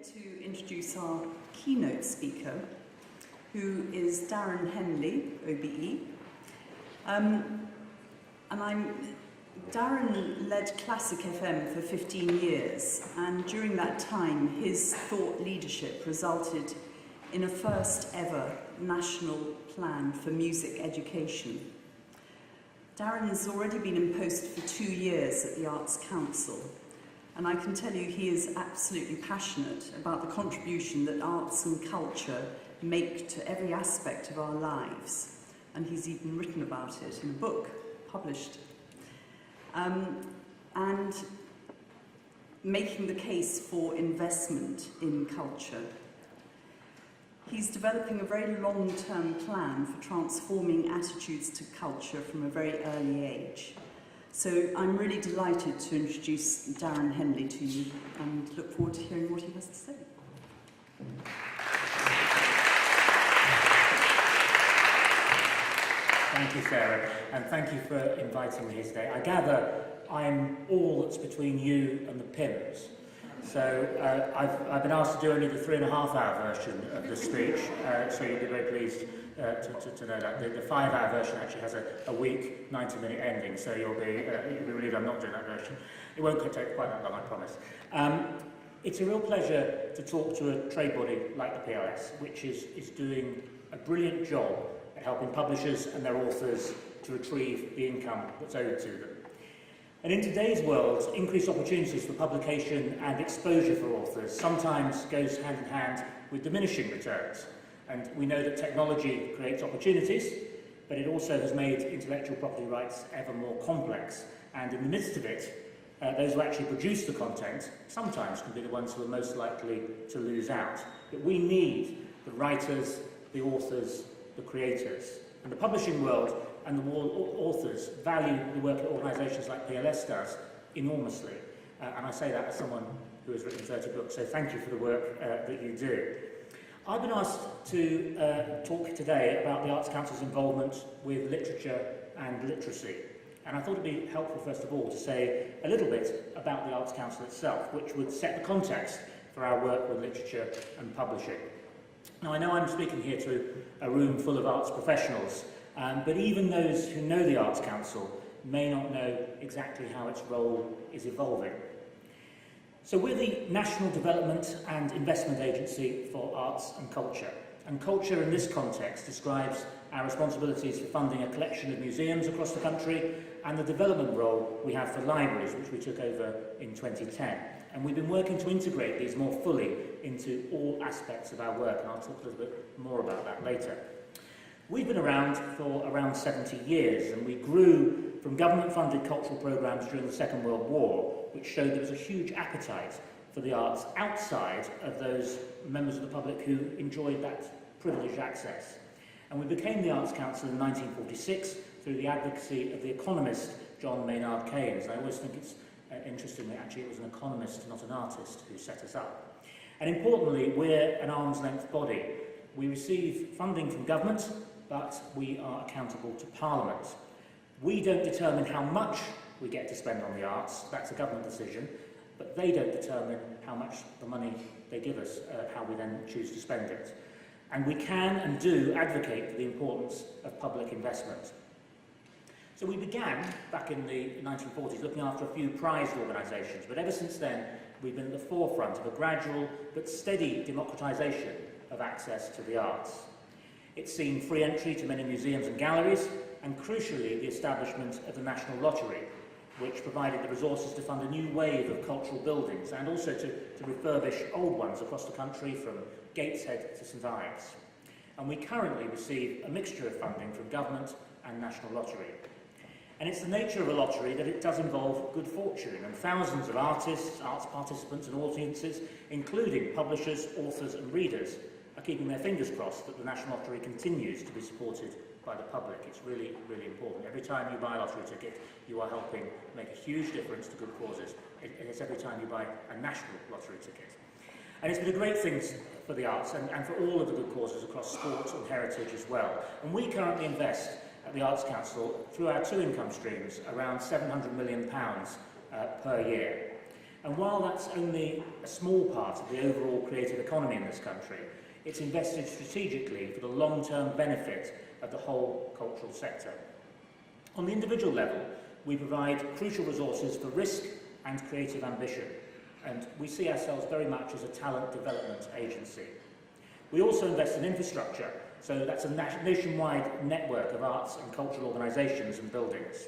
to introduce our keynote speaker, who is Darren Henley, OBE. Darren led Classic FM for 15 years, and during that time his thought leadership resulted in a first ever national plan for music education. Darren has already been in post for 2 years at the Arts Council, and I can tell you he is absolutely passionate about the contribution that arts and culture make to every aspect of our lives, and he's even written about it in a book published. And making the case for investment in culture. He's developing a very long-term plan for transforming attitudes to culture from a very early age. So I'm really delighted to introduce Darren Henley to you and look forward to hearing what he has to say. Thank you, Sarah, and thank you for inviting me here today. I gather I'm all that's between you and the Pims. So I've been asked to do only the 3.5-hour version of the speech, so you'll be very pleased to know that. The 5-hour version actually has a weak 90-minute ending, so you'll be relieved I'm not doing that version. It won't take quite that long, I promise. It's a real pleasure to talk to a trade body like the PLS, which is doing a brilliant job at helping publishers and their authors to retrieve the income that's owed to them. And in today's world, increased opportunities for publication and exposure for authors sometimes goes hand in hand with diminishing returns. And we know that technology creates opportunities, but it also has made intellectual property rights ever more complex. And in the midst of it, those who actually produce the content sometimes can be the ones who are most likely to lose out. But we need the writers, the authors, the creators. And the publishing world and the authors value the work that organisations like PLS does enormously. And I say that as someone who has written 30 books, so thank you for the work that you do. I've been asked to talk today about the Arts Council's involvement with literature and literacy. And I thought it would be helpful, first of all, to say a little bit about the Arts Council itself, which would set the context for our work with literature and publishing. Now, I know I'm speaking here to a room full of arts professionals, but even those who know the Arts Council may not know exactly how its role is evolving. So we're the National Development and Investment Agency for Arts and culture in this context describes our responsibilities for funding a collection of museums across the country and the development role we have for libraries, which we took over in 2010. And we've been working to integrate these more fully into all aspects of our work, and I'll talk a little bit more about that later. We've been around for around 70 years, and we grew from government-funded cultural programmes during the Second World War, which showed there was a huge appetite for the arts outside of those members of the public who enjoyed that privileged access. And we became the Arts Council in 1946 through the advocacy of the economist John Maynard Keynes. And I always think it's interesting that actually it was an economist, not an artist, who set us up. And importantly, we're an arm's-length body. We receive funding from government, but we are accountable to Parliament. We don't determine how much we get to spend on the arts, that's a government decision, but they don't determine how much the money they give us, how we then choose to spend it. And we can and do advocate for the importance of public investment. So we began back in the 1940s looking after a few prized organisations, but ever since then we've been at the forefront of a gradual but steady democratisation of access to the arts. It's seen free entry to many museums and galleries, and crucially the establishment of the National Lottery, which provided the resources to fund a new wave of cultural buildings and also to refurbish old ones across the country from Gateshead to St Ives. And we currently receive a mixture of funding from government and National Lottery. And it's the nature of a lottery that it does involve good fortune, and thousands of artists, arts participants and audiences, including publishers, authors and readers, are keeping their fingers crossed that the National Lottery continues to be supported by the public. It's really, really important. Every time you buy a lottery ticket, you are helping make a huge difference to good causes. It's every time you buy a national lottery ticket. And it's been a great thing for the arts and for all of the good causes across sport and heritage as well. And we currently invest at the Arts Council, through our two income streams, around £700 million per year. And while that's only a small part of the overall creative economy in this country, it's invested strategically for the long-term benefit of the whole cultural sector. On the individual level, we provide crucial resources for risk and creative ambition, and we see ourselves very much as a talent development agency. We also invest in infrastructure, so that's a nationwide network of arts and cultural organisations and buildings.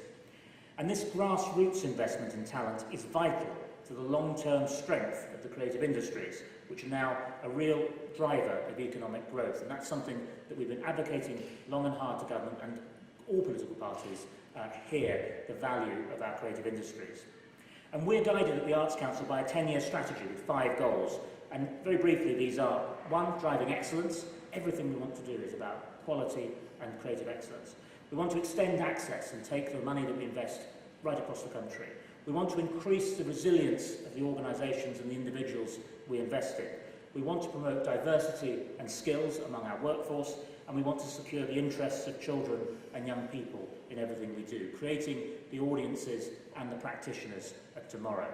And this grassroots investment in talent is vital to the long-term strength of the creative industries, which are now a real driver of economic growth. And that's something that we've been advocating long and hard to government, and all political parties hear the value of our creative industries. And we're guided at the Arts Council by a 10-year strategy with 5 goals. And very briefly, these are: 1, driving excellence. Everything we want to do is about quality and creative excellence. We want to extend access and take the money that we invest right across the country. We want to increase the resilience of the organisations and the individuals we invest in. We want to promote diversity and skills among our workforce, and we want to secure the interests of children and young people in everything we do, creating the audiences and the practitioners of tomorrow.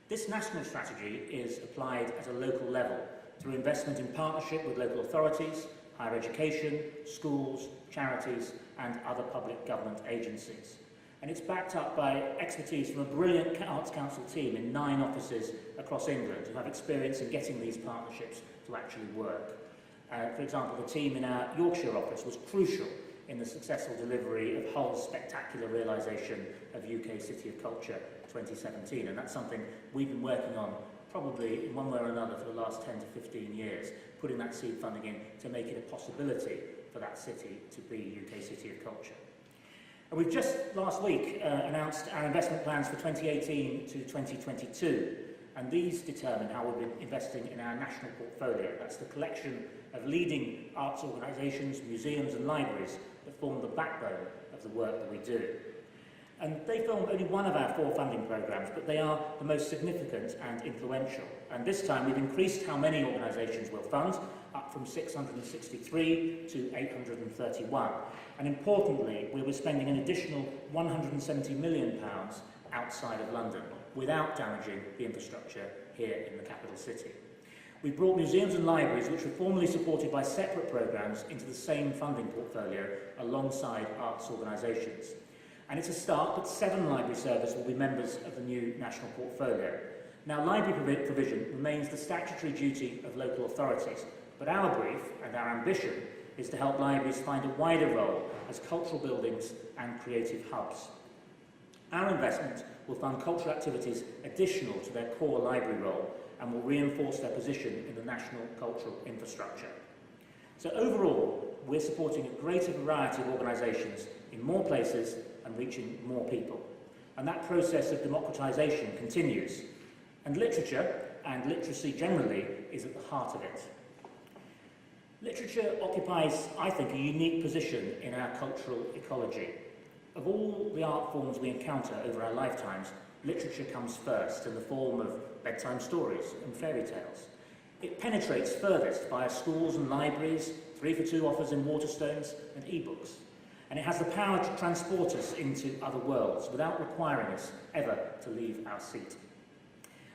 This national strategy is applied at a local level through investment in partnership with local authorities, higher education, schools, charities and other public government agencies. And it's backed up by expertise from a brilliant Arts Council team in 9 offices across England who have experience in getting these partnerships to actually work. For example, the team in our Yorkshire office was crucial in the successful delivery of Hull's spectacular realisation of UK City of Culture 2017, and that's something we've been working on probably in one way or another for the last 10 to 15 years, putting that seed funding in to make it a possibility for that city to be UK City of Culture. And we've just last week announced our investment plans for 2018 to 2022, and these determine how we'll be investing in our national portfolio. That's the collection of leading arts organisations, museums and libraries that form the backbone of the work that we do. And they form only one of our 4 funding programmes, but they are the most significant and influential. And this time we've increased how many organisations we'll fund, up from 663 to 831. And importantly, we were spending an additional £170 million outside of London, without damaging the infrastructure here in the capital city. We brought museums and libraries, which were formerly supported by separate programmes, into the same funding portfolio alongside arts organisations. And it's a start, but 7 library services will be members of the new national portfolio. Now, library provision remains the statutory duty of local authorities, but our brief and our ambition is to help libraries find a wider role as cultural buildings and creative hubs. Our investment will fund cultural activities additional to their core library role and will reinforce their position in the national cultural infrastructure. So overall, we're supporting a greater variety of organisations in more places and reaching more people. And that process of democratisation continues. And literature, and literacy generally, is at the heart of it. Literature occupies, I think, a unique position in our cultural ecology. Of all the art forms we encounter over our lifetimes, literature comes first in the form of bedtime stories and fairy tales. It penetrates furthest via schools and libraries, 3-for-2 offers in Waterstones and e-books. And it has the power to transport us into other worlds without requiring us ever to leave our seat.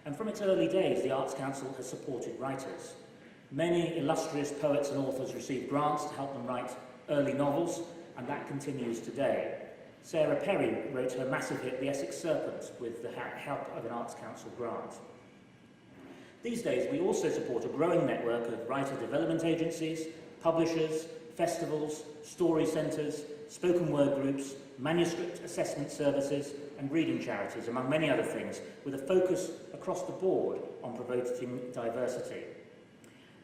And from its early days, the Arts Council has supported writers. Many illustrious poets and authors received grants to help them write early novels, and that continues today. Sarah Perry wrote her massive hit, The Essex Serpent, with the help of an Arts Council grant. These days, we also support a growing network of writer development agencies, publishers, festivals, story centres, spoken word groups, manuscript assessment services and reading charities, among many other things, with a focus across the board on promoting diversity.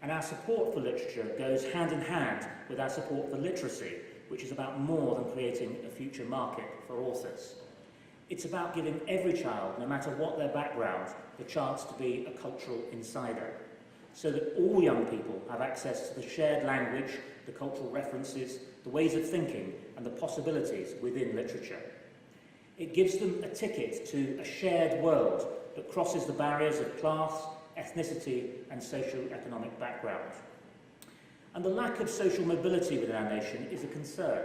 And our support for literature goes hand in hand with our support for literacy, which is about more than creating a future market for authors. It's about giving every child, no matter what their background, the chance to be a cultural insider, so that all young people have access to the shared language, the cultural references, the ways of thinking and the possibilities within literature. It gives them a ticket to a shared world that crosses the barriers of class, ethnicity and socio-economic background. And the lack of social mobility within our nation is a concern,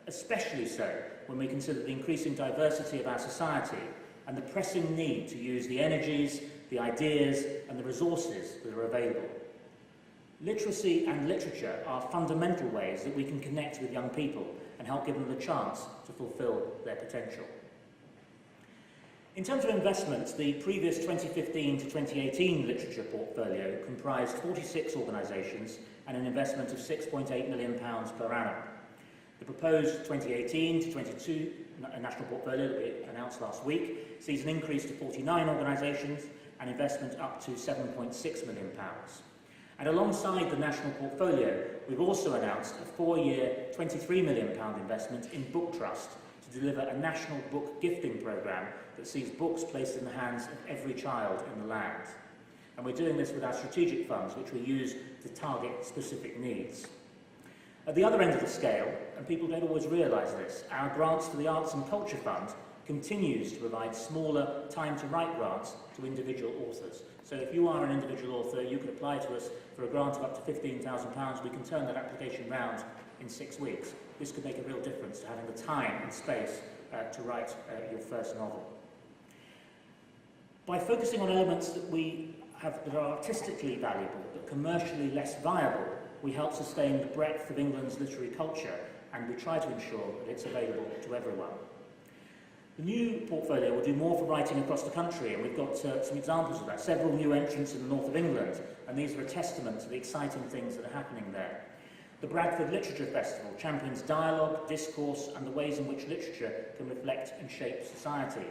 especially so when we consider the increasing diversity of our society and the pressing need to use the energies, the ideas and the resources that are available. Literacy and literature are fundamental ways that we can connect with young people and help give them the chance to fulfil their potential. In terms of investments, the previous 2015 to 2018 literature portfolio comprised 46 organisations and an investment of £6.8 million per annum. The proposed 2018 to 22 national portfolio that we announced last week sees an increase to 49 organisations and investment up to £7.6 million. And alongside the national portfolio, we've also announced a 4-year £23 million investment in Book Trust to deliver a national book gifting programme that sees books placed in the hands of every child in the land. And we're doing this with our strategic funds, which we use to target specific needs. At the other end of the scale, and people don't always realise this, our grants to the Arts and Culture Fund continues to provide smaller time-to-write grants to individual authors. So if you are an individual author, you can apply to us for a grant of up to £15,000. We can turn that application round in 6 weeks. This could make a real difference to having the time and space to write your first novel. By focusing on elements that that are artistically valuable but commercially less viable, we help sustain the breadth of England's literary culture, and we try to ensure that it's available to everyone. The new portfolio will do more for writing across the country, and we've got some examples of that. Several new entrants in the north of England, and these are a testament to the exciting things that are happening there. The Bradford Literature Festival champions dialogue, discourse, and the ways in which literature can reflect and shape society.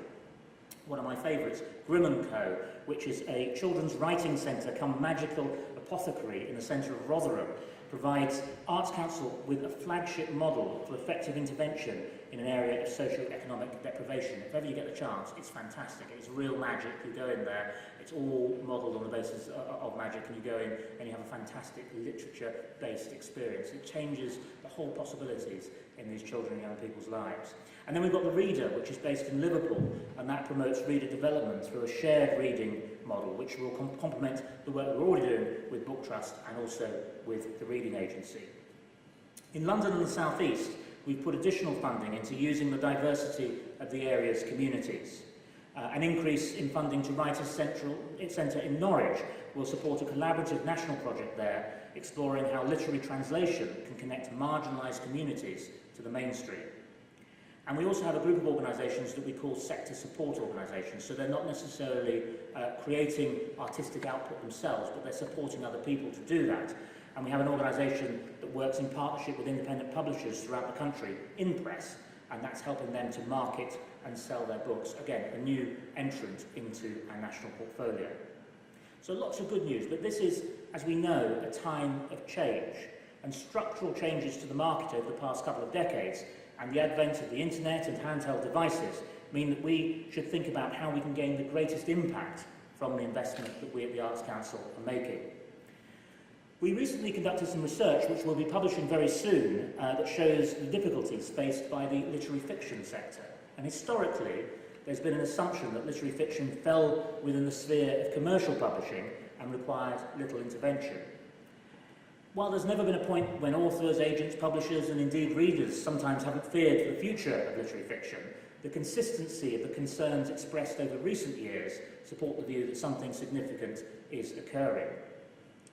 One of my favourites, Grimm & Co., which is a children's writing centre come magical apothecary in the centre of Rotherham, provides Arts Council with a flagship model for effective intervention in an area of socio-economic deprivation. If ever you get the chance, it's fantastic. It's real magic. You go in there, it's all modelled on the basis of magic, and you go in and you have a fantastic literature-based experience. It changes the whole possibilities in these children and young people's lives. And then we've got The Reader, which is based in Liverpool, and that promotes reader development through a shared reading model, which will complement the work we're already doing with Book Trust and also with the Reading Agency. In London and the South East, we've put additional funding into using the diversity of the area's communities. An increase in funding to Writers' Centre in Norwich will support a collaborative national project there, exploring how literary translation can connect marginalised communities to the mainstream. And we also have a group of organisations that we call sector support organisations, so they're not necessarily creating artistic output themselves, but they're supporting other people to do that. And we have an organisation that works in partnership with independent publishers throughout the country, InPress, and that's helping them to market and sell their books. Again, a new entrant into our national portfolio. So lots of good news, but this is, as we know, a time of change, and structural changes to the market over the past couple of decades and the advent of the internet and handheld devices mean that we should think about how we can gain the greatest impact from the investment that we at the Arts Council are making. We recently conducted some research, which we'll be publishing very soon, that shows the difficulties faced by the literary fiction sector. And historically, there's been an assumption that literary fiction fell within the sphere of commercial publishing and required little intervention. While there's never been a point when authors, agents, publishers and indeed readers sometimes haven't feared for the future of literary fiction, the consistency of the concerns expressed over recent years support the view that something significant is occurring,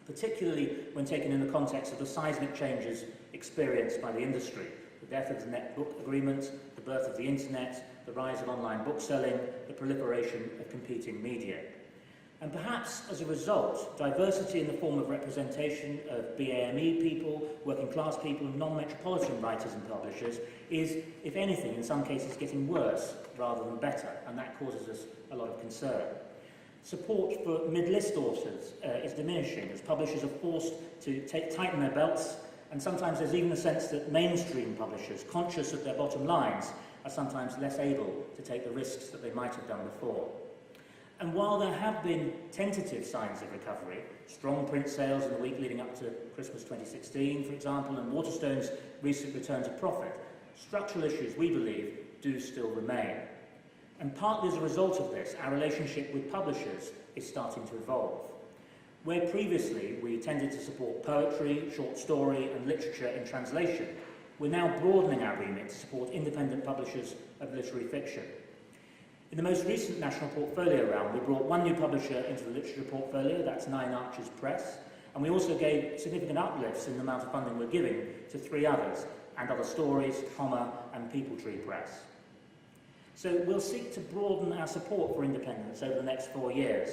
particularly when taken in the context of the seismic changes experienced by the industry, the death of the net book agreement, the birth of the internet, the rise of online bookselling, the proliferation of competing media. And perhaps as a result, diversity in the form of representation of BAME people, working class people and non-metropolitan writers and publishers is, if anything, in some cases getting worse rather than better, and that causes us a lot of concern. Support for mid-list authors is diminishing as publishers are forced to tighten their belts, and sometimes there's even a sense that mainstream publishers, conscious of their bottom lines, are sometimes less able to take the risks that they might have done before. And while there have been tentative signs of recovery, strong print sales in the week leading up to Christmas 2016, for example, and Waterstone's recent return to profit, structural issues, we believe, do still remain. And partly as a result of this, our relationship with publishers is starting to evolve. Where previously we tended to support poetry, short story and literature in translation, we're now broadening our remit to support independent publishers of literary fiction. In the most recent national portfolio round, we brought one new publisher into the literature portfolio, that's Nine Arches Press, and we also gave significant uplifts in the amount of funding we're giving to 3 others, And Other Stories, Comma, and People Tree Press. So we'll seek to broaden our support for independence over the next 4 years.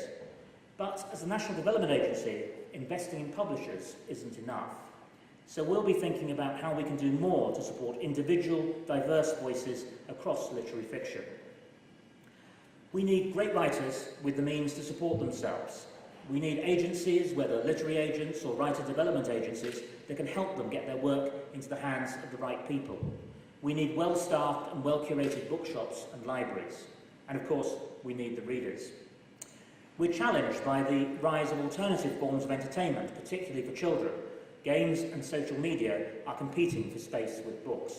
But as a National Development Agency, investing in publishers isn't enough. So we'll be thinking about how we can do more to support individual, diverse voices across literary fiction. We need great writers with the means to support themselves. We need agencies, whether literary agents or writer development agencies, that can help them get their work into the hands of the right people. We need well-staffed and well-curated bookshops and libraries. And of course, we need the readers. We're challenged by the rise of alternative forms of entertainment, particularly for children. Games and social media are competing for space with books.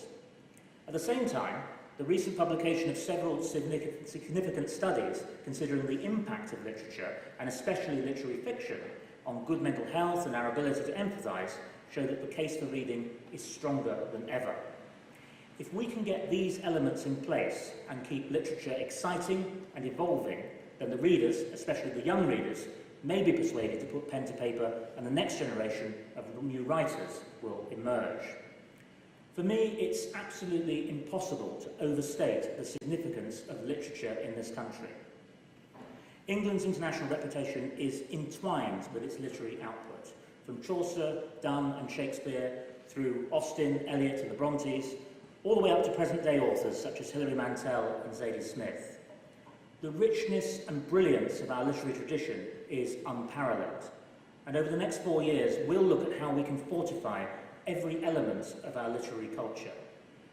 At the same time, the recent publication of several significant studies considering the impact of literature, and especially literary fiction, on good mental health and our ability to empathise show that the case for reading is stronger than ever. If we can get these elements in place and keep literature exciting and evolving, then the readers, especially the young readers, may be persuaded to put pen to paper and the next generation of new writers will emerge. For me, it's absolutely impossible to overstate the significance of literature in this country. England's international reputation is entwined with its literary output, from Chaucer, Donne and Shakespeare, through Austen, Eliot and the Brontes, all the way up to present-day authors such as Hilary Mantel and Zadie Smith. The richness and brilliance of our literary tradition is unparalleled, and over the next 4 years we'll look at how we can fortify every element of our literary culture.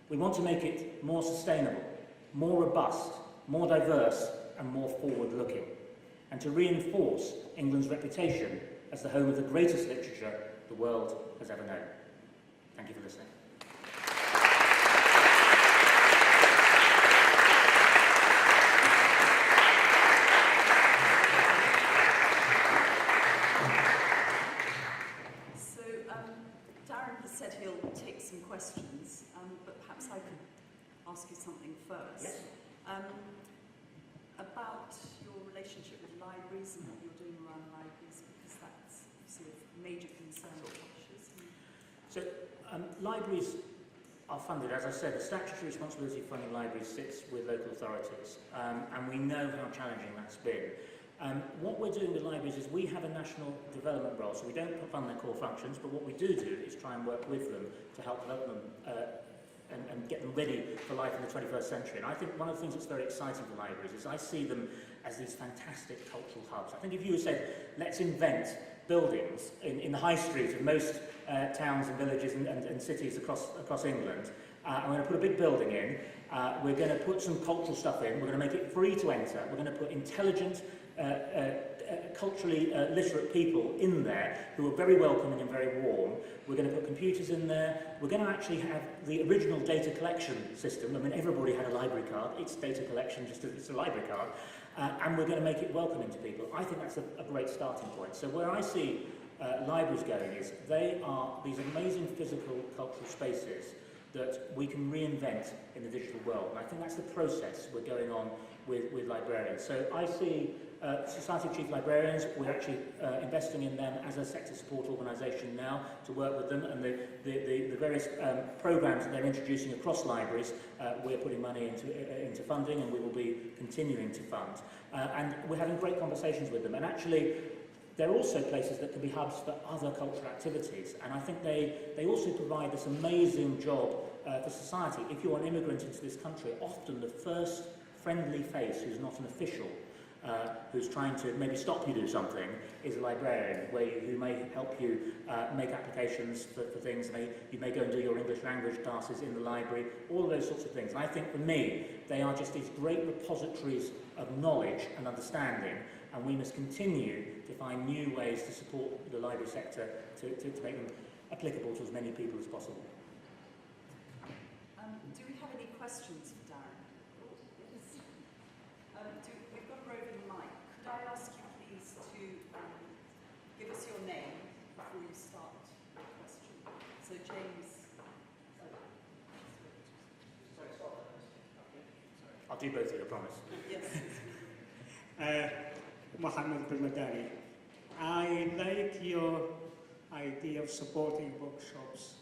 We want to make it more sustainable, more robust, more diverse and more forward-looking, and to reinforce England's reputation as the home of the greatest literature the world has ever known. Thank you for listening. Darren has said he'll take some questions, but perhaps I could ask you something first. Yes. About your relationship with libraries and what you're doing around libraries, because that's sort of major concern for publishers. So, libraries are funded, as I said, the statutory responsibility for funding libraries sits with local authorities, and we know how challenging that's been. What we're doing with libraries is we have a national development role, so we don't fund their core functions, but what we do is try and work with them to help develop them and get them ready for life in the 21st century. And I think one of the things that's very exciting for libraries is I see them as these fantastic cultural hubs. I think if you said, let's invent buildings in the high street of most towns and villages and cities across England, and we're going to put a big building in, we're going to put some cultural stuff in, we're going to make it free to enter, we're going to put intelligent, culturally literate people in there who are very welcoming and very warm. We're going to put computers in there. We're going to actually have the original data collection system. I mean, everybody had a library card. It's data collection, just as it's a library card. And we're going to make it welcoming to people. I think that's a great starting point. So where I see libraries going is they are these amazing physical cultural spaces that we can reinvent in the digital world. And I think that's the process we're going on with librarians. So I see Society of Chief Librarians, we're actually investing in them as a sector support organisation now to work with them, and the various programmes that they're introducing across libraries, we're putting money into funding, and we will be continuing to fund. And we're having great conversations with them, and actually they're also places that can be hubs for other cultural activities, and I think they also provide this amazing job for society. If you're an immigrant into this country, often the first friendly face who's not an official, who's trying to maybe stop you do something, is a librarian who may help you make applications for things. You may go and do your English language classes in the library, all of those sorts of things. And I think for me, they are just these great repositories of knowledge and understanding, and we must continue to find new ways to support the library sector to make them applicable to as many people as possible. Do we have any questions for Darren? We've got a roving mic. Could I ask you please to give us your name before you start the question? So James. I'll do both of you, I promise. Yes. Mohammed Bilmadani. I like your idea of supporting bookshops.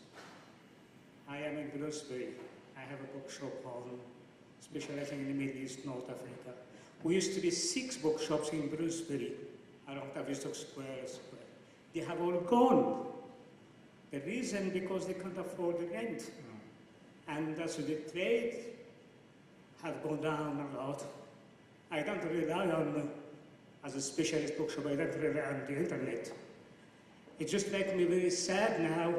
I am in Brucebury. I have a bookshop specializing in the Middle East, North Africa. We used to be 6 bookshops in Brucebury, around Tavistock Square. They have all gone. The reason, because they can't afford the rent. And so the trade have gone down a lot. I don't rely on, as a specialist bookshop, I don't rely on the internet. It just makes me very sad now.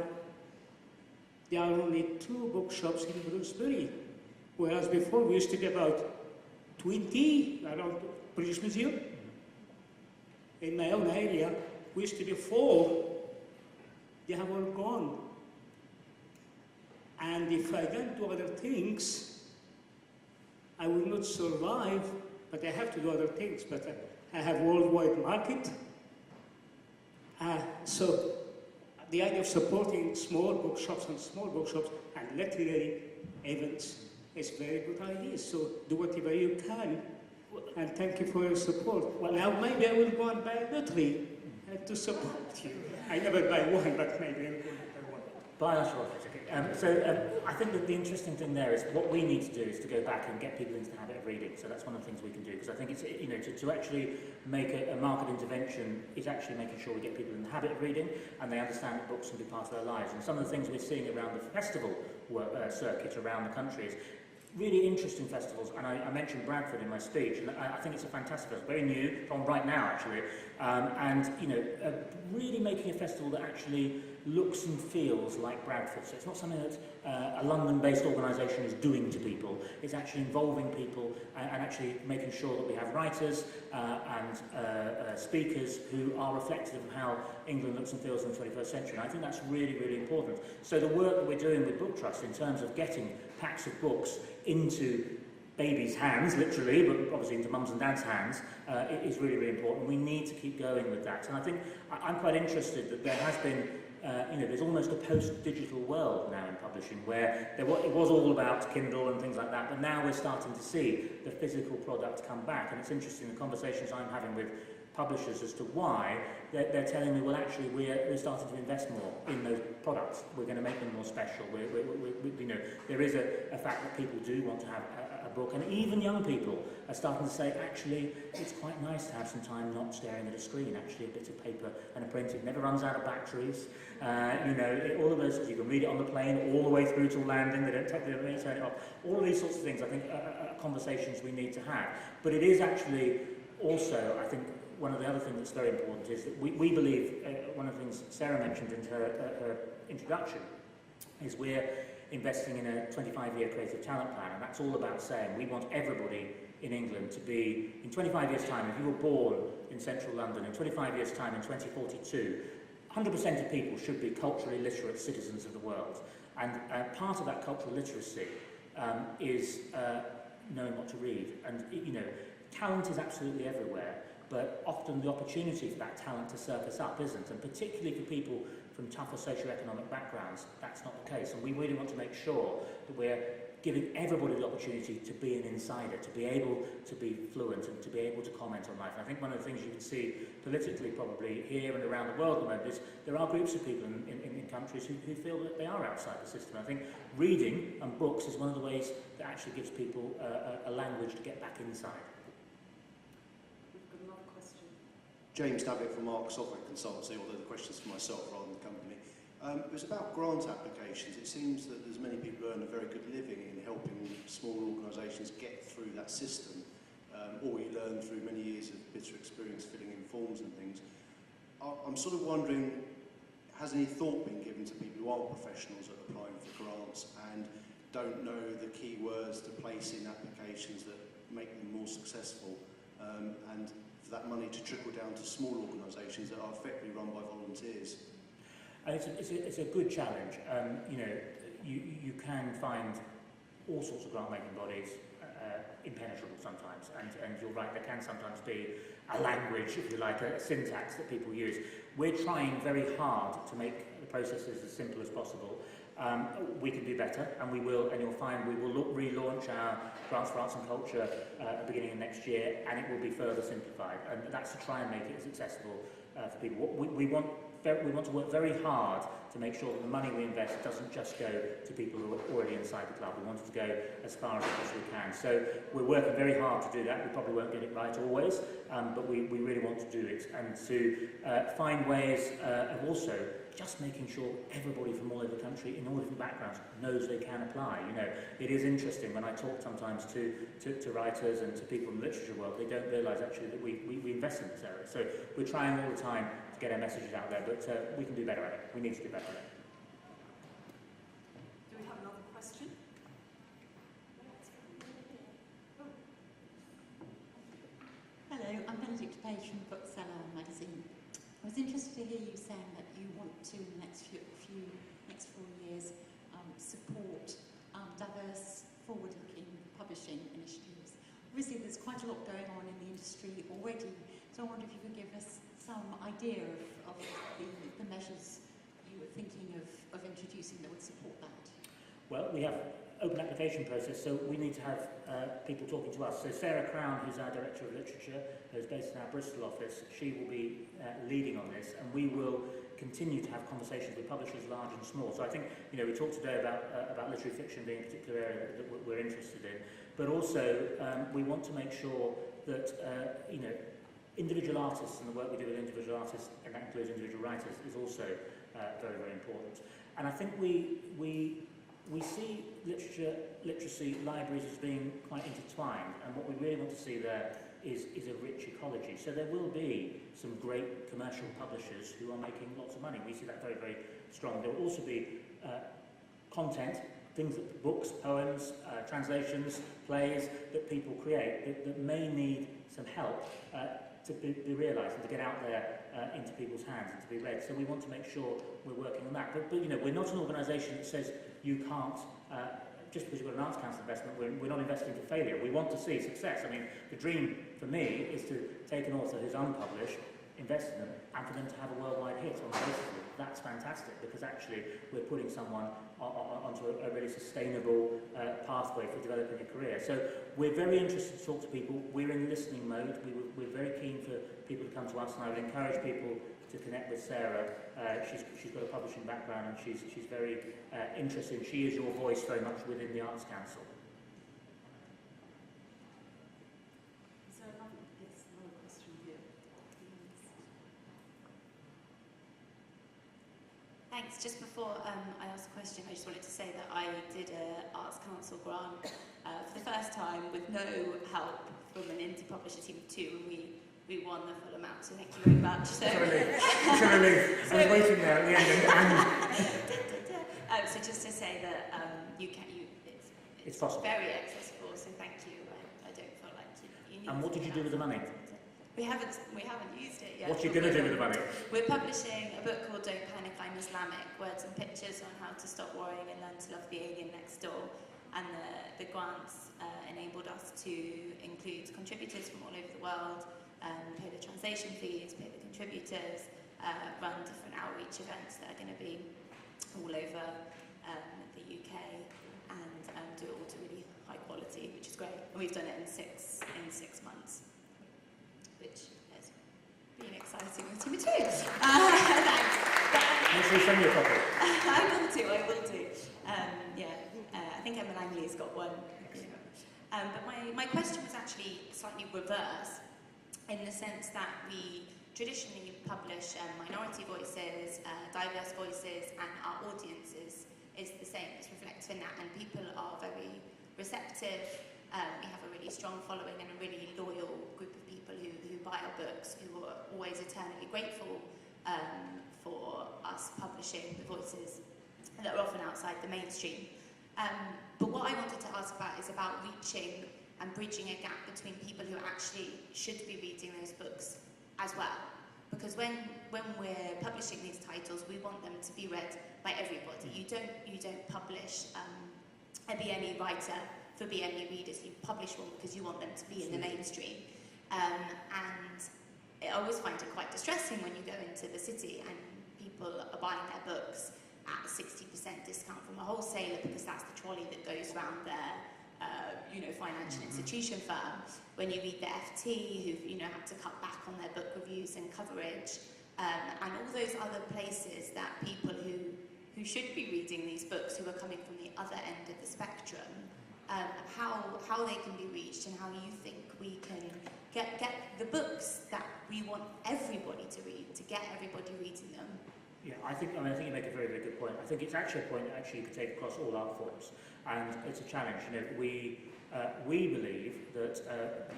There are only 2 bookshops in Brucebury, whereas before we used to be about 20 around British Museum. In my own area, we used to be 4. They have all gone. And if I don't do other things, I will not survive, but I have to do other things. But I have worldwide market. So the idea of supporting small bookshops and literary events is a very good idea. So do whatever you can, and thank you for your support. Well, now maybe I will go and buy a lottery to support you. I never buy one, but maybe I will buy one. Buy us rockets, okay. I think that the interesting thing there is what we need to do is to go back and get people into the habit of reading. So that's one of the things we can do, because I think it's, you know, to actually make a market intervention is actually making sure we get people in the habit of reading and they understand that books can be part of their lives. And some of the things we're seeing around the festival circuit around the country is really interesting festivals, and I mentioned Bradford in my speech, and I think it's a fantastic festival, very new, from right now actually, and you know, really making a festival that actually looks and feels like Bradford. So it's not something that a London-based organisation is doing to people, it's actually involving people and actually making sure that we have writers and speakers who are reflective of how England looks and feels in the 21st century, and I think that's really, really important. So the work that we're doing with Book Trust in terms of getting packs of books into babies' hands, literally, but obviously into mums and dads' hands, is really, really important. We need to keep going with that. And I think I'm quite interested that there has been, you know, there's almost a post-digital world now in publishing where it was all about Kindle and things like that, but now we're starting to see the physical product come back. And it's interesting, the conversations I'm having with publishers as to why they're telling me, well, actually, we're starting to invest more in those products. We're going to make them more special. You know, there is a fact that people do want to have a book, and even young people are starting to say, actually, it's quite nice to have some time not staring at a screen. Actually, a bit of paper and a print, it never runs out of batteries. You know, all of those sorts. You can read it on the plane all the way through to landing. They don't turn it off. All of these sorts of things, I think, are conversations we need to have. But it is actually also, I think, one of the other things that's very important is that we believe, one of the things Sarah mentioned in her introduction, is we're investing in a 25-year creative talent plan, and that's all about saying we want everybody in England to be, in 25 years' time, if you were born in central London, in 25 years' time, in 2042, 100% of people should be culturally literate citizens of the world. And part of that cultural literacy is knowing what to read. And, you know, talent is absolutely everywhere, but often the opportunity for that talent to surface up isn't, and particularly for people from tougher socioeconomic backgrounds, that's not the case. And we really want to make sure that we're giving everybody the opportunity to be an insider, to be able to be fluent and to be able to comment on life. And I think one of the things you can see politically probably here and around the world at the moment is there are groups of people in countries who feel that they are outside the system. I think reading and books is one of the ways that actually gives people a language to get back inside. James Davitt from Arc Software Consultancy, although the question's for myself rather than the company. It was about grant applications. It seems that there's many people who earn a very good living in helping small organisations get through that system, or you learn through many years of bitter experience filling in forms and things. I'm sort of wondering, has any thought been given to people who aren't professionals at applying for grants and don't know the key words to place in applications that make them more successful, and for that money to trickle down to small organisations that are effectively run by volunteers? And it's a good challenge. You know, you can find all sorts of grant-making bodies impenetrable sometimes, and you're right, there can sometimes be a language, if you like, a syntax that people use. We're trying very hard to make the processes as simple as possible. We can do better, and we will, and you'll find we will relaunch our Grants for Arts and Culture at the beginning of next year, and it will be further simplified, and that's to try and make it as accessible for people. We want to work very hard to make sure that the money we invest doesn't just go to people who are already inside the club. We want it to go as far as we possibly can. So we're working very hard to do that. We probably won't get it right always, but we really want to do it, and to find ways of also just making sure everybody from all over the country, in all different backgrounds, knows they can apply. You know, it is interesting when I talk sometimes to writers and to people in the literature world, they don't realise actually that we invest in this area. So we're trying all the time to get our messages out there, but we can do better at it. We need to do better at it. Do we have another question? Hello, I'm Benedict Page from Bookseller magazine. I was interested to hear you saying that you want to, in the next 4 years, support diverse, forward-looking publishing initiatives. Obviously, there's quite a lot going on in the industry already, so I wonder if you could give us some idea of the measures you were thinking of introducing that would support that. Well, we have open application process, so we need to have people talking to us. So Sarah Crown, who's our Director of Literature, who's based in our Bristol office, she will be leading on this, and we will continue to have conversations with publishers large and small. So I think, you know, we talked today about literary fiction being a particular area that we're interested in, but also we want to make sure that, you know, individual artists and the work we do with individual artists, and that includes individual writers, is also very, very important. And I think we see literacy libraries as being quite intertwined, and what we really want to see there is a rich ecology. So there will be some great commercial publishers who are making lots of money. We see that very, very strong. There will also be content, things that books, poems, translations, plays that people create that may need some help to be realised and to get out there into people's hands and to be read. So we want to make sure we're working on that. But you know, we're not an organisation that says you can't, just because you've got an Arts Council investment, we're not investing for failure. We want to see success. I mean, the dream for me is to take an author who's unpublished, invest in them, and for them to have a worldwide hit on the basis of it. That's fantastic, because actually we're putting someone onto a really sustainable pathway for developing a career. So we're very interested to talk to people. We're in listening mode. We're very keen for people to come to us, and I would encourage people to connect with Sarah. She's got a publishing background, and she's very interesting. She is your voice very much within the Arts Council. Is there another question here? Thanks. Just before I ask a question, I just wanted to say that I did an Arts Council grant for the first time with no help from an indie publisher team of 2, and we won the full amount, so thank you very much. So, It's a relief. I was waiting there at the end. So just to say that it's possible. very accessible, so thank you. I don't feel like you need. And what did you do with the money? We haven't used it yet. What are you going to do with the money? We're publishing a book called Don't Panic, I'm Islamic, words and pictures on how to stop worrying and learn to love the alien next door. And the grants enabled us to include contributors from all over the world, pay the translation fees, pay the contributors, run different outreach events that are going to be all over the UK, and do it all to really high quality, which is great. And we've done it in six months, which has been exciting with Team 2. Thanks. Make sure you send me a copy. I will do. I think Emma Langley's got one. But my question was actually slightly reverse, in the sense that we traditionally publish minority voices, diverse voices, and our audiences is the same, it's reflected in that, and people are very receptive. We have a really strong following and a really loyal group of people who buy our books, who are always eternally grateful for us publishing the voices that are often outside the mainstream. But what I wanted to ask about is about reaching and bridging a gap between people who actually should be reading those books as well. Because when we're publishing these titles, we want them to be read by everybody. You don't publish a BME writer for BME readers. You publish one because you want them to be in the mainstream. And I always find it quite distressing when you go into the city and people are buying their books at a 60% discount from a wholesaler because that's the trolley that goes around their financial institution firm. When you read the FT, who've had to cut back on their book reviews and coverage, and all those other places that people who should be reading these books, who are coming from the other end of the spectrum, how they can be reached, and how you think we can get the books that we want everybody to read, to get everybody reading them. Yeah, I think you make a very, very good point. I think it's actually a point that actually you could take across all art forms, and it's a challenge. We believe that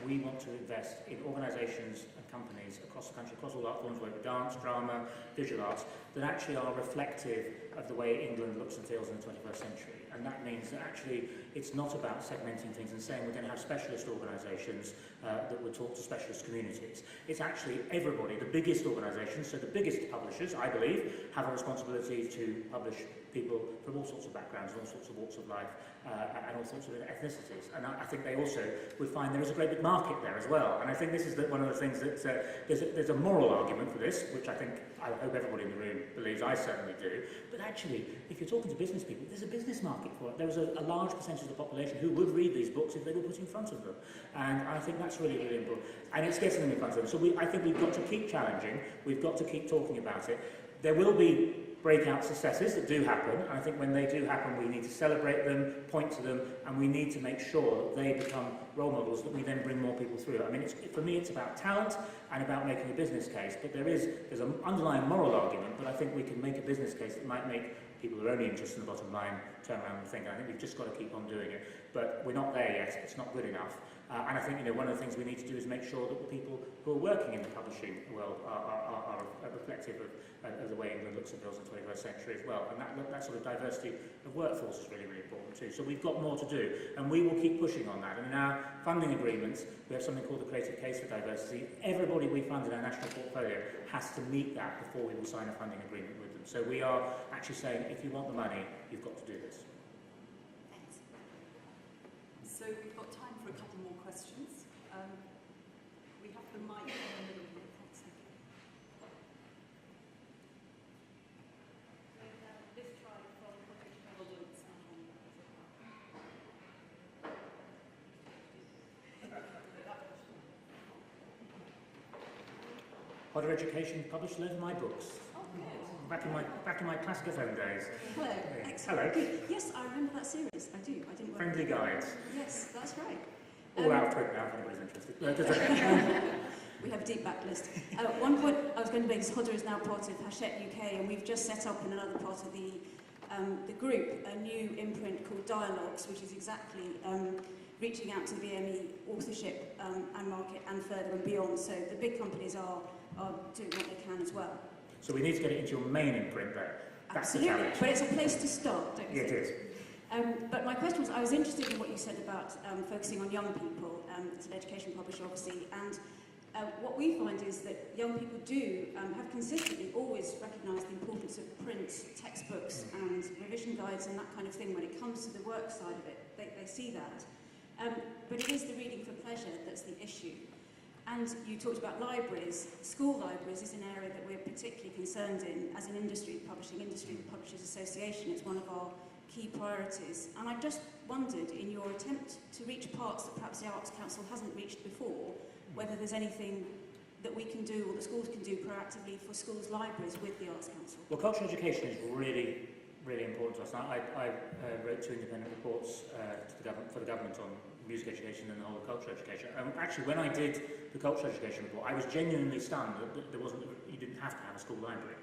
we want to invest in organisations and companies across the country, across all art forms, whether dance, drama, visual arts, that actually are reflective of the way England looks and feels in the 21st century. And that means that actually it's not about segmenting things and saying we're going to have specialist organisations that will talk to specialist communities. It's actually everybody, the biggest organisations, so the biggest publishers, I believe, have a responsibility to publish people from all sorts of backgrounds, all sorts of walks of life, and all sorts of ethnicities. And I think they also would find there is a great big market there as well. And I think this is one of the things that there's a moral argument for this, which I hope everybody in the room believes. I certainly do. But actually, if you're talking to business people, there's a business market for it. There is a large percentage of the population who would read these books if they were put in front of them. And I think that's really, really important. And it's getting them in front of them. So I think we've got to keep challenging. We've got to keep talking about it. There will be breakout successes that do happen. And I think when they do happen, we need to celebrate them, point to them, and we need to make sure that they become role models that we then bring more people through. I mean, for me, it's about talent and about making a business case. But there's an underlying moral argument, but I think we can make a business case that might make people who are only interested in the bottom line turn around and think. I think we've just got to keep on doing it. But we're not there yet. It's not good enough. And I think one of the things we need to do is make sure that the people who are working in the publishing world are reflective of the way England looks and feels in the 21st century as well. And that sort of diversity of workforce is really, really important too. So we've got more to do, and we will keep pushing on that. And in our funding agreements, we have something called the Creative Case for Diversity. Everybody we fund in our national portfolio has to meet that before we will sign a funding agreement with them. So we are actually saying, if you want the money, you've got to do this. Thanks. So we've got time for a couple more questions. We have the mic in the middle here. Thanks. This try from Hodder Education published a load of my books. Oh, good. Back in my Classicophone days. Hello. Yeah. Excellent. Hello. Good. Yes, I remember that series. I do. I didn't work. Friendly guides. Yes, that's right. All out of print now, if anybody's interested. We have a deep backlist. One point I was going to make is Hodder is now part of Hachette UK, and we've just set up in another part of the group a new imprint called Dialogues, which is exactly reaching out to the BME authorship and market and further and beyond. So the big companies are doing what they can as well. So we need to get it into your main imprint there. That's Absolutely, the challenge. but it's a place to start, don't you Yeah, it think? is. But my question was, I was interested in what you said about focusing on young people. It's an education publisher, obviously, and what we find is that young people do have consistently always recognised the importance of print, textbooks and revision guides and that kind of thing when it comes to the work side of it. They see that. But it is the reading for pleasure that's the issue. And you talked about libraries. School libraries is an area that we're particularly concerned in as an industry, publishing industry, Publishers Association. It's one of our key priorities. And I just wondered, in your attempt to reach parts that perhaps the Arts Council hasn't reached before, whether there's anything that we can do or the schools can do proactively for schools' libraries with the Arts Council. Well, cultural education is really, really important to us. I wrote 2 independent reports for the government on music education and the whole of cultural education. Actually, when I did the cultural education report, I was genuinely stunned that you didn't have to have a school library.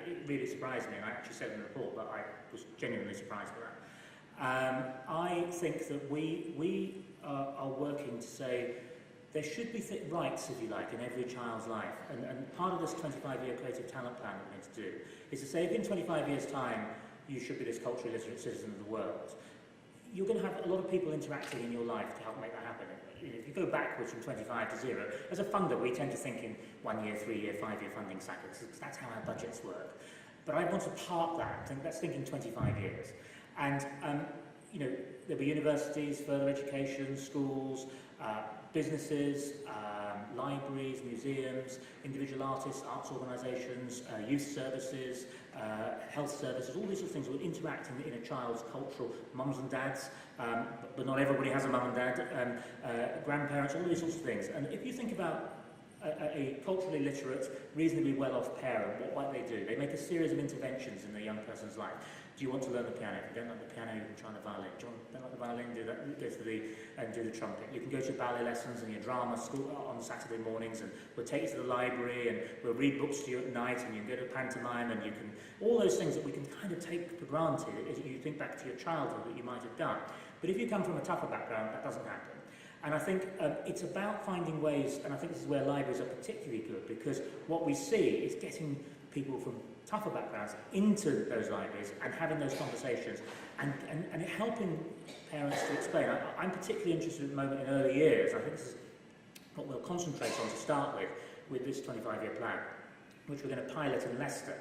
It really surprised me, and I actually said in the report that I was genuinely surprised by that. I think that we are working to say there should be rights, if you like, in every child's life. And part of this 25-year creative talent plan that we need to do is to say if in 25 years' time you should be this culturally literate citizen of the world, you're going to have a lot of people interacting in your life to help make that happen. If you go backwards from 25 to 0, as a funder, we tend to think in 1 year, 3 year, 5 year funding cycles, because that's how our budgets work. But I want to park that, let's think in 25 years. And, there'll be universities, further education, schools, businesses, libraries, museums, individual artists, arts organisations, youth services, health services, all these sorts of things will interact in a child's cultural, mums and dads, but not everybody has a mum and dad, grandparents, all these sorts of things. And if you think about a culturally literate, reasonably well-off parent, what might they do? They make a series of interventions in the young person's life. Do you want to learn the piano? If you don't like the piano, you can try the violin. Do you don't like the violin? Do that. Go to do the trumpet. You can go to ballet lessons and your drama school on Saturday mornings, and we'll take you to the library, and we'll read books to you at night, and you can go to pantomime, and you can all those things that we can kind of take for granted as you think back to your childhood that you might have done. But if you come from a tougher background, that doesn't happen. And I think it's about finding ways, and I think this is where libraries are particularly good, because what we see is getting people from tougher backgrounds into those libraries and having those conversations and helping parents to explain. I'm particularly interested at the moment in early years. I think this is what we'll concentrate on to start with this 25-year plan, which we're going to pilot in Leicester,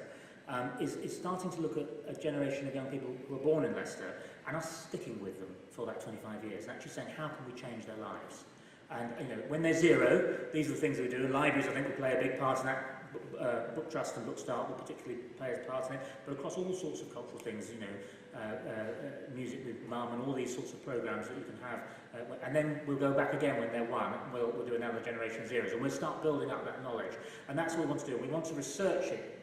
is starting to look at a generation of young people who are born in Leicester and us sticking with them for that 25 years, and actually saying, how can we change their lives? And when they're 0, these are the things that we do. And libraries, I think, will play a big part in that. Book Trust and Book Start will particularly play a part in it. But across all sorts of cultural things, music with mum and all these sorts of programmes that you can have. And then we'll go back again when they're 1, and we'll do another generation of 0s. And we'll start building up that knowledge. And that's what we want to do. We want to research it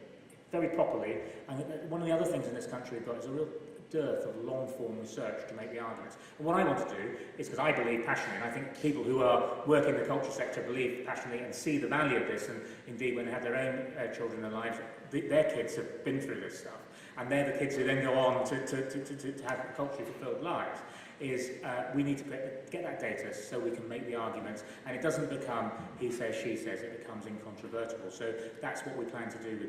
very properly. And one of the other things in this country we've got is a real dearth of long-form research to make the arguments. And what I want to do is, because I believe passionately, and I think people who are working in the culture sector believe passionately and see the value of this, and indeed when they have their own children in their lives, their kids have been through this stuff, and they're the kids who then go on to have culturally fulfilled lives, is we need to get that data so we can make the arguments, and it doesn't become he says, she says, it becomes incontrovertible. So that's what we plan to do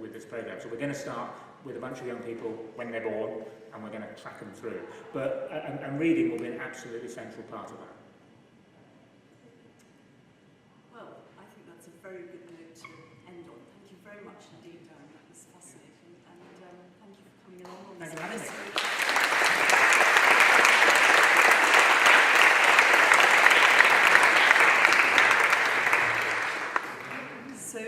with this programme. So we're going to start with a bunch of young people when they're born, and we're going to track them through. But and reading will be an absolutely central part of that. Well, I think that's a very good note to end on. Thank you very much indeed, Darren. That was fascinating, and thank you for coming along on this. Thanks for having me. So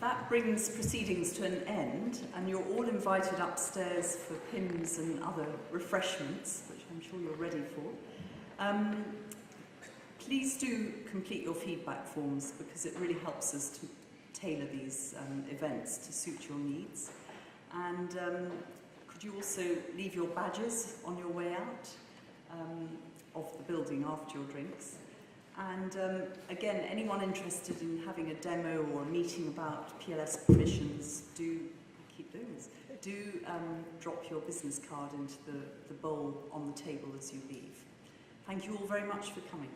that brings proceedings to an end, and you're all invited upstairs for pins and other refreshments, which I'm sure you're ready for. Please do complete your feedback forms, because it really helps us to tailor these events to suit your needs. And could you also leave your badges on your way out of the building after your drinks? And again, anyone interested in having a demo or a meeting about PLS permissions, do keep doing this. Do drop your business card into the bowl on the table as you leave. Thank you all very much for coming.